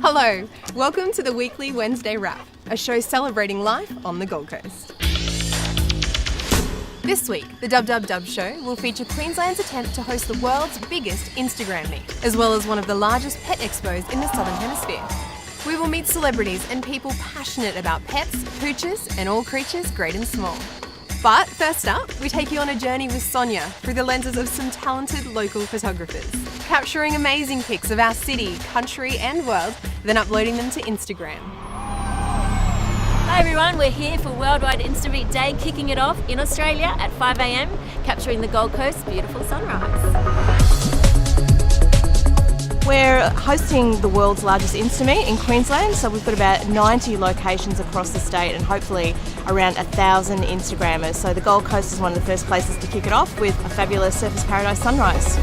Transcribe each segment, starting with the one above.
Hello, welcome to the weekly Wednesday Wrap, a show celebrating life on the Gold Coast. This week, the Dub Dub Dub show will feature Queensland's attempt to host the world's biggest Instagram meet, as well as one of the largest pet expos in the Southern Hemisphere. We will meet celebrities and people passionate about pets, pooches, and all creatures great and small. But first up, we take you on a journey with Sonia through the lenses of some talented local photographers, capturing amazing pics of our city, country and world, then uploading them to Instagram. Hi everyone, we're here for Worldwide Insta Meet Day, kicking it off in Australia at 5 a.m, capturing the Gold Coast's beautiful sunrise. We're hosting the world's largest Insta Meet in Queensland, so we've got about 90 locations across the state and hopefully around 1,000 Instagrammers. So the Gold Coast is one of the first places to kick it off with a fabulous Surfers Paradise sunrise.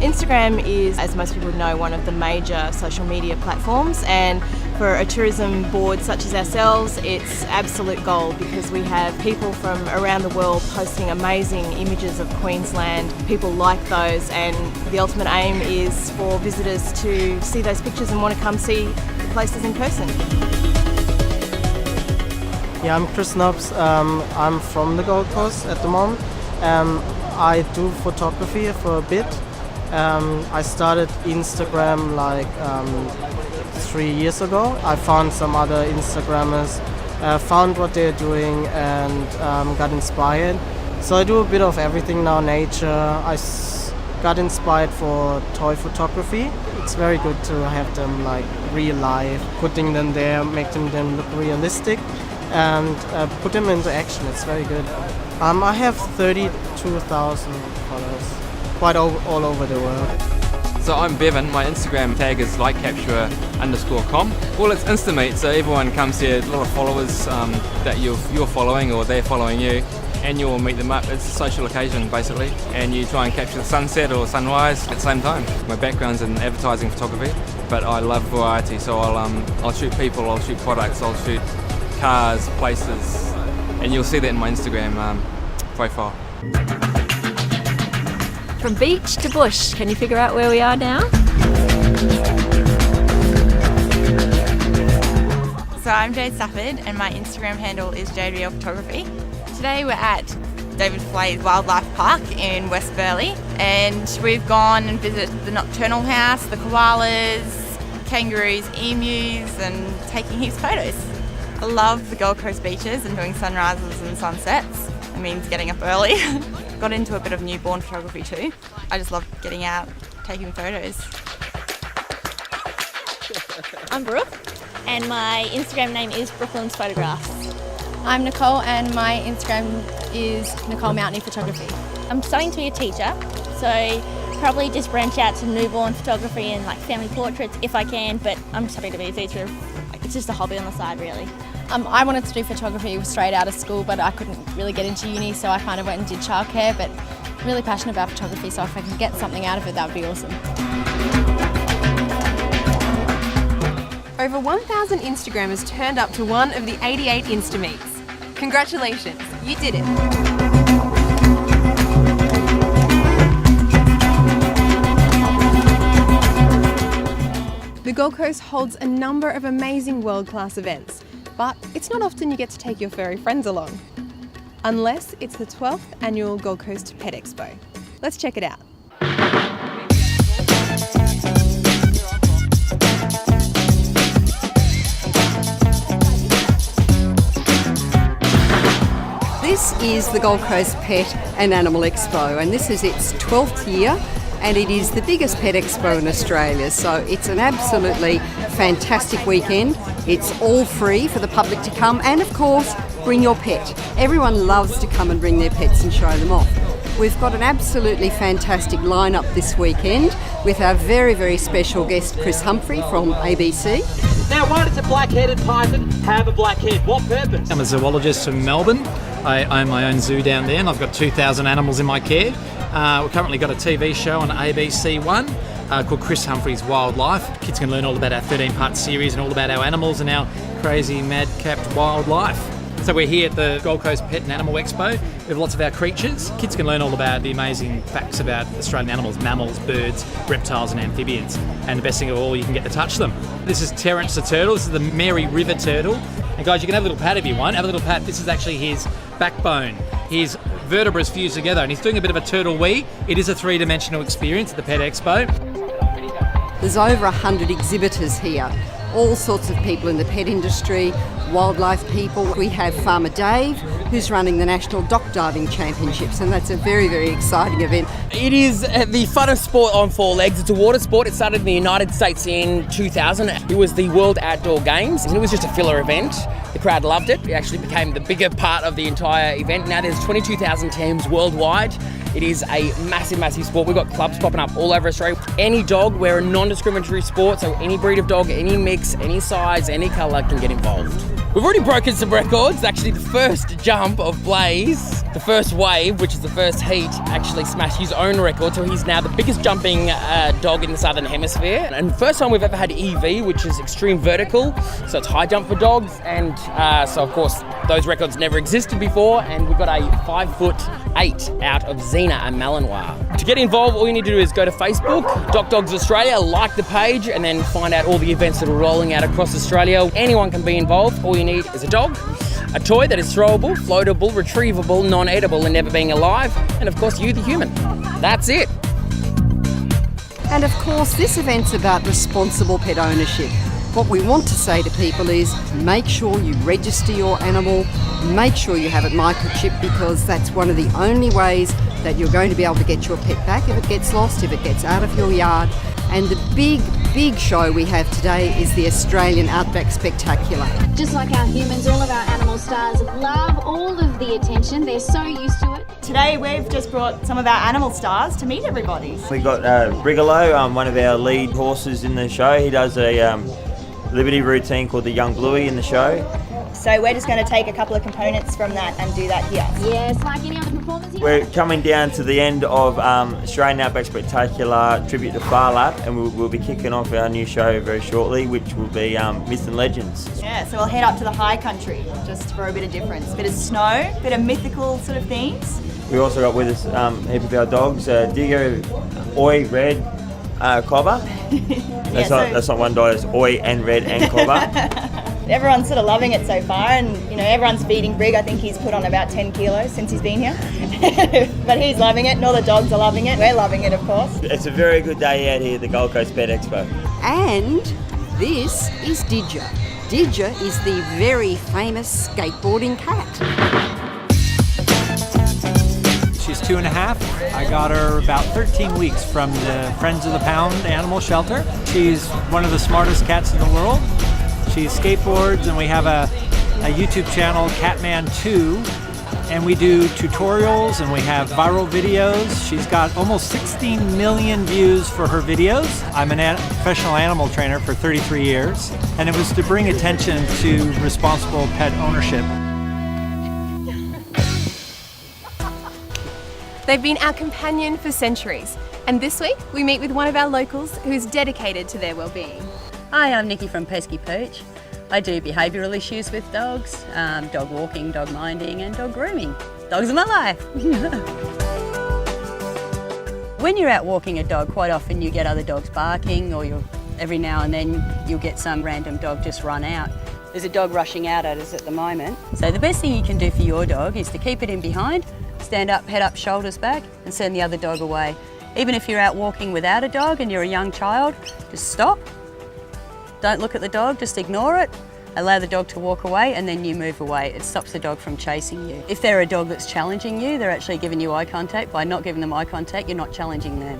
Instagram is, as most people know, one of the major social media platforms, and for a tourism board such as ourselves, it's absolute gold because we have people from around the world posting amazing images of Queensland. People like those, and the ultimate aim is for visitors to see those pictures and want to come see the places in person. Yeah, I'm Chris Nobbs. I'm from the Gold Coast at the moment. I do photography for a bit. I started Instagram like 3 years ago. I found some other Instagrammers, found what they're doing and got inspired. So I do a bit of everything now, nature. Got inspired for toy photography. It's very good to have them like real life, putting them there, making them look realistic and put them into action. It's very good. I have 32,000 followers. Quite all over the world. So I'm Bevan, my Instagram tag is likecapturer_com. Well, it's Instameet, so everyone comes here, a lot of followers that you're following or they're following you, and you all meet them up. It's a social occasion basically, and you try and capture the sunset or sunrise at the same time. My background's in advertising photography, but I love variety, so I'll shoot people, I'll shoot products, I'll shoot cars, places, and you'll see that in my Instagram profile. From beach to bush, can you figure out where we are now? So I'm Jade Stafford and my Instagram handle is JadeReal Photography. Today we're at David Flay's Wildlife Park in West Burleigh, and we've gone and visited the Nocturnal House, the koalas, kangaroos, emus, and taking heaps of photos. I love the Gold Coast beaches and doing sunrises and sunsets. It means getting up early. Got into a bit of newborn photography too. I just love getting out, taking photos. I'm Brooke, and my Instagram name is Brooklyn's Photographs. I'm Nicole, and my Instagram is Nicole Mountney Photography. I'm studying to be a teacher, so probably just branch out to newborn photography and like family portraits if I can, but I'm just happy to be a teacher. It's just a hobby on the side really. I wanted to do photography straight out of school, but I couldn't really get into uni, so I kind of went and did childcare, but I'm really passionate about photography, so if I can get something out of it, that would be awesome. Over 1,000 Instagrammers turned up to one of the 88 Insta Meets. Congratulations, you did it. The Gold Coast holds a number of amazing world-class events, but it's not often you get to take your furry friends along. Unless it's the 12th annual Gold Coast Pet Expo. Let's check it out. This is the Gold Coast Pet and Animal Expo, and this is its 12th year, and it is the biggest pet expo in Australia, so it's an absolutely fantastic weekend. It's all free for the public to come, and of course bring your pet. Everyone loves to come and bring their pets and show them off. We've got an absolutely fantastic lineup this weekend with our very, very special guest Chris Humphrey from ABC. Now, why does a black-headed python have a black head? What purpose? I'm a zoologist from Melbourne. I own my own zoo down there, and I've got 2,000 animals in my care. We've currently got a TV show on ABC One called Chris Humphrey's Wildlife. Kids can learn all about our 13-part series and all about our animals and our crazy, madcapped wildlife. So we're here at the Gold Coast Pet and Animal Expo. We have lots of our creatures. Kids can learn all about the amazing facts about Australian animals, mammals, birds, reptiles and amphibians. And the best thing of all, you can get to touch them. This is Terrence the turtle. This is the Mary River turtle. And guys, you can have a little pat if you want. Have a little pat. This is actually his backbone. His vertebrae fused together, and he's doing a bit of a turtle wee. It is a three-dimensional experience at the Pet Expo. There's over 100 exhibitors here, all sorts of people in the pet industry, wildlife people. We have Farmer Dave, who's running the National Dock Diving Championships, and that's a very, very exciting event. It is the funnest sport on four legs. It's a water sport. It started in the United States in 2000. It was the World Outdoor Games, and it was just a filler event. The crowd loved it. It actually became the bigger part of the entire event. Now there's 22,000 teams worldwide. It is a massive, massive sport. We've got clubs popping up all over Australia. Any dog, we're a non-discriminatory sport, so any breed of dog, any mix, any size, any colour can get involved. We've already broken some records. Actually, the first jump of Blaze, the first wave, which is the first heat, actually smashed his own record. So he's now the biggest jumping dog in the Southern Hemisphere. And first time we've ever had EV, which is extreme vertical. So it's high jump for dogs. And so, of course, those records never existed before. And we've got a 5'8" out of Xena and Malinois. To get involved, all you need to do is go to Facebook, Doc Dogs Australia, like the page, and then find out all the events that are rolling out across Australia. Anyone can be involved. All you need is a dog, a toy that is throwable, floatable, retrievable, non-edible and never being alive, and of course you, the human. That's it. And of course, this event's about responsible pet ownership. What we want to say to people is make sure you register your animal, make sure you have it microchipped, because that's one of the only ways that you're going to be able to get your pet back if it gets lost, if it gets out of your yard. And the big show we have today is the Australian Outback Spectacular. Just like our humans, all of our animal stars love all of the attention. They're so used to it. Today we've just brought some of our animal stars to meet everybody. We got Brigalow, one of our lead horses in the show. He does a Liberty routine called the Young Bluey in the show. So we're just going to take a couple of components from that and do that here. Yes, like any other performance here. We're coming down to the end of Australian Outback Spectacular Tribute to Far Lap, and we'll be kicking off our new show very shortly, which will be Myths and Legends. Yeah, so we'll head up to the high country just for a bit of difference. Bit of snow, bit of mythical sort of themes. We also got with us a heap of our dogs, Didja, Oi, Red, Cobber. That's not one dog, it's Oi and Red and Cobber. Everyone's sort of loving it so far, and everyone's feeding Brig. I think he's put on about 10 kilos since he's been here. But he's loving it, and all the dogs are loving it. We're loving it, of course. It's a very good day out here at the Gold Coast Pet Expo. And this is Didja. Didja is the very famous skateboarding cat. She's 2.5. I got her about 13 weeks from the Friends of the Pound animal shelter. She's one of the smartest cats in the world. She skateboards, and we have a YouTube channel, Catman2, and we do tutorials and we have viral videos. She's got almost 16 million views for her videos. I'm a professional animal trainer for 33 years, and it was to bring attention to responsible pet ownership. They've been our companion for centuries, and this week we meet with one of our locals who's dedicated to their well-being. Hi, I'm Nikki from Pesky Pooch. I do behavioural issues with dogs, dog walking, dog minding and dog grooming. Dogs are my life. When you're out walking a dog, quite often you get other dogs barking, or every now and then you'll get some random dog just run out. There's a dog rushing out at us at the moment. So the best thing you can do for your dog is to keep it in behind, stand up, head up, shoulders back, and send the other dog away. Even if you're out walking without a dog and you're a young child, just stop. Don't look at the dog, just ignore it. Allow the dog to walk away and then you move away. It stops the dog from chasing you. If they're a dog that's challenging you, they're actually giving you eye contact. By not giving them eye contact, you're not challenging them.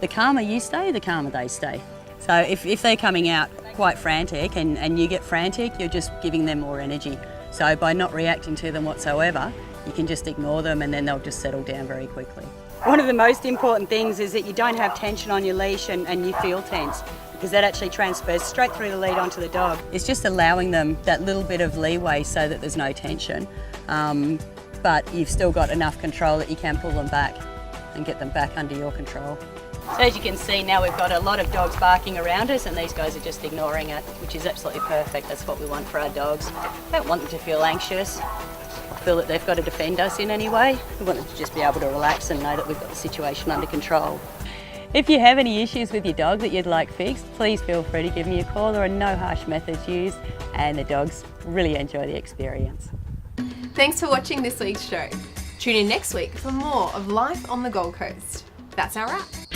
The calmer you stay, the calmer they stay. So if they're coming out quite frantic and you get frantic, you're just giving them more energy. So by not reacting to them whatsoever, you can just ignore them and then they'll just settle down very quickly. One of the most important things is that you don't have tension on your leash and you feel tense, because that actually transfers straight through the lead onto the dog. It's just allowing them that little bit of leeway so that there's no tension, but you've still got enough control that you can pull them back and get them back under your control. So as you can see now, we've got a lot of dogs barking around us, and these guys are just ignoring it, which is absolutely perfect. That's what we want for our dogs. We don't want them to feel anxious, feel that they've got to defend us in any way. We want them to just be able to relax and know that we've got the situation under control. If you have any issues with your dog that you'd like fixed, please feel free to give me a call. There are no harsh methods used, and the dogs really enjoy the experience. Thanks for watching this week's show. Tune in next week for more of life on the Gold Coast. That's our wrap.